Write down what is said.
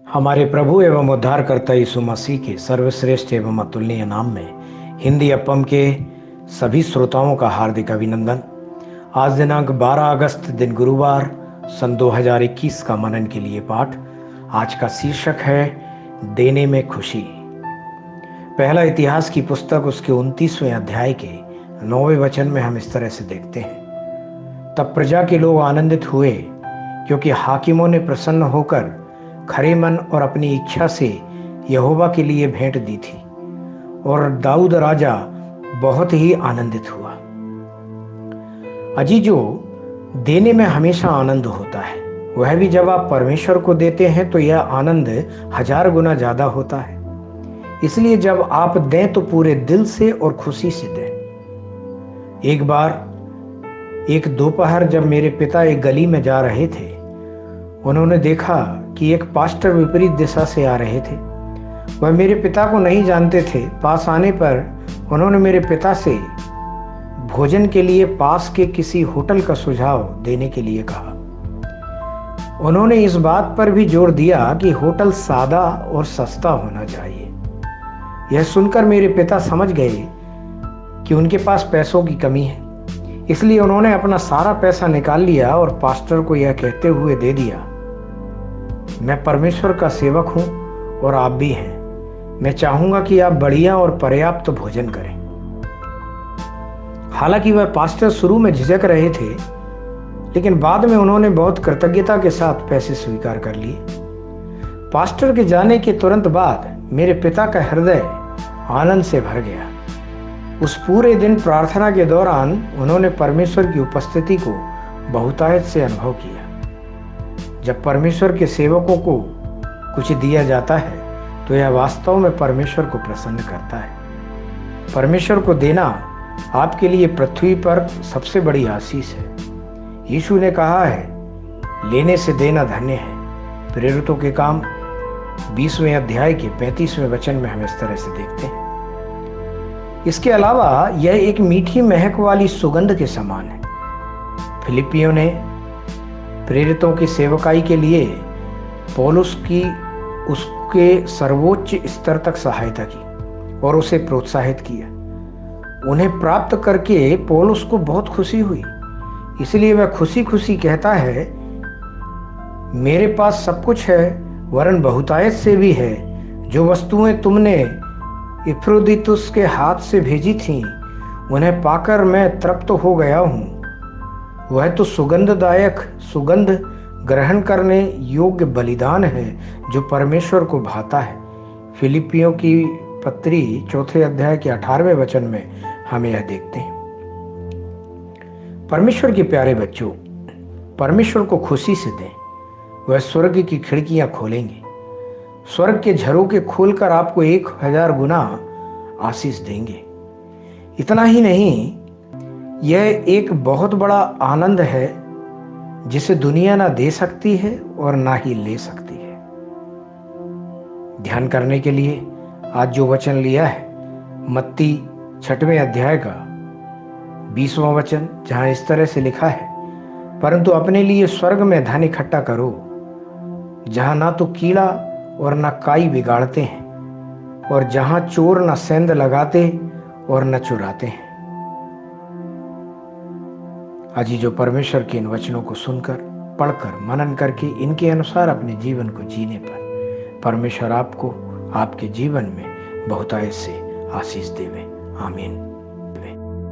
हमारे प्रभु एवं उद्धारकर्ता यीशु मसीह के सर्वश्रेष्ठ एवं अतुलनीय नाम में हिंदी अपम के सभी श्रोताओं का हार्दिक अभिनंदन। आज दिनांक 12 अगस्त दिन गुरुवार सन 2021 का मनन के लिए पाठ। आज का शीर्षक है देने में खुशी। पहला इतिहास की पुस्तक उसके 29वें अध्याय के 9वें वचन में हम इस तरह से देखते हैं। तब प्रजा के लोग आनंदित हुए क्योंकि हाकिमों ने प्रसन्न होकर खरे मन और अपनी इच्छा से यहोवा के लिए भेंट दी थी, और दाऊद राजा बहुत ही आनंदित हुआ। अजीजों, देने में हमेशा आनंद होता है, वह भी जब आप परमेश्वर को देते हैं तो यह आनंद 1000 गुना ज्यादा होता है। इसलिए जब आप दें तो पूरे दिल से और खुशी से दें। एक बार एक दोपहर जब मेरे पिता एक गली में जा रहे थे, उन्होंने देखा कि एक पास्टर विपरीत दिशा से आ रहे थे। वह मेरे पिता को नहीं जानते थे। पास आने पर उन्होंने मेरे पिता से भोजन के लिए पास के किसी होटल का सुझाव देने के लिए कहा। उन्होंने इस बात पर भी जोर दिया कि होटल सादा और सस्ता होना चाहिए। यह सुनकर मेरे पिता समझ गए कि उनके पास पैसों की कमी है। इसलिए उन्होंने अपना सारा पैसा निकाल लिया और पास्टर को यह कहते हुए दे दिया, मैं परमेश्वर का सेवक हूं और आप भी हैं। मैं चाहूंगा कि आप बढ़िया और पर्याप्त भोजन करें। हालांकि वह पास्टर शुरू में झिझक रहे थे, लेकिन बाद में उन्होंने बहुत कृतज्ञता के साथ पैसे स्वीकार कर लिए। पास्टर के जाने के तुरंत बाद मेरे पिता का हृदय आनंद से भर गया। उस पूरे दिन प्रार्थना के दौरान उन्होंने परमेश्वर की उपस्थिति को बहुतायत से अनुभव किया। जब परमेश्वर के सेवकों को कुछ दिया जाता है तो यह वास्तव में परमेश्वर को प्रसन्न करता है। परमेश्वर को देना आपके लिए पृथ्वी पर सबसे बड़ी आशीष है। यीशु ने कहा है, लेने से देना धन्य है। प्रेरितों के काम 20वें अध्याय के 35वें वचन में हम इस तरह से देखते हैं। इसके अलावा यह एक मीठी महक वाली सुगंध के समान है। फिलिपियों ने प्रेरितों की सेवकाई के लिए पौलुस की उसके सर्वोच्च स्तर तक सहायता की और उसे प्रोत्साहित किया। उन्हें प्राप्त करके पौलुस को बहुत खुशी हुई। इसलिए वह खुशी खुशी कहता है, मेरे पास सब कुछ है, वरन बहुतायत से भी है। जो वस्तुएं तुमने इफ्रोदितुस के हाथ से भेजी थीं, उन्हें पाकर मैं तृप्त हो गया हूँ। वह तो सुगंधदायक सुगंध ग्रहण करने योग्य बलिदान है जो परमेश्वर को भाता है। फिलिपियों की पत्री 4 अध्याय के 18वें वचन में हम यह देखते हैं। परमेश्वर के प्यारे बच्चों, परमेश्वर को खुशी से दें। वह स्वर्ग की खिड़कियां खोलेंगे। स्वर्ग के झरोखे खोलकर आपको 1000 गुना आशीष देंगे। इतना ही नहीं, यह एक बहुत बड़ा आनंद है जिसे दुनिया ना दे सकती है और ना ही ले सकती है। ध्यान करने के लिए आज जो वचन लिया है, मत्ती 6वें अध्याय का 20वां वचन, जहां इस तरह से लिखा है, परंतु अपने लिए स्वर्ग में धन इकट्ठा करो, जहां ना तो कीड़ा और ना काई बिगाड़ते हैं, और जहां चोर ना सेंध लगाते और न चुराते हैं। अजी जो परमेश्वर के इन वचनों को सुनकर, पढ़कर, मनन करके इनके अनुसार अपने जीवन को जीने पर परमेश्वर आपको आपके जीवन में बहुतायत से आशीष देवे। आमीन।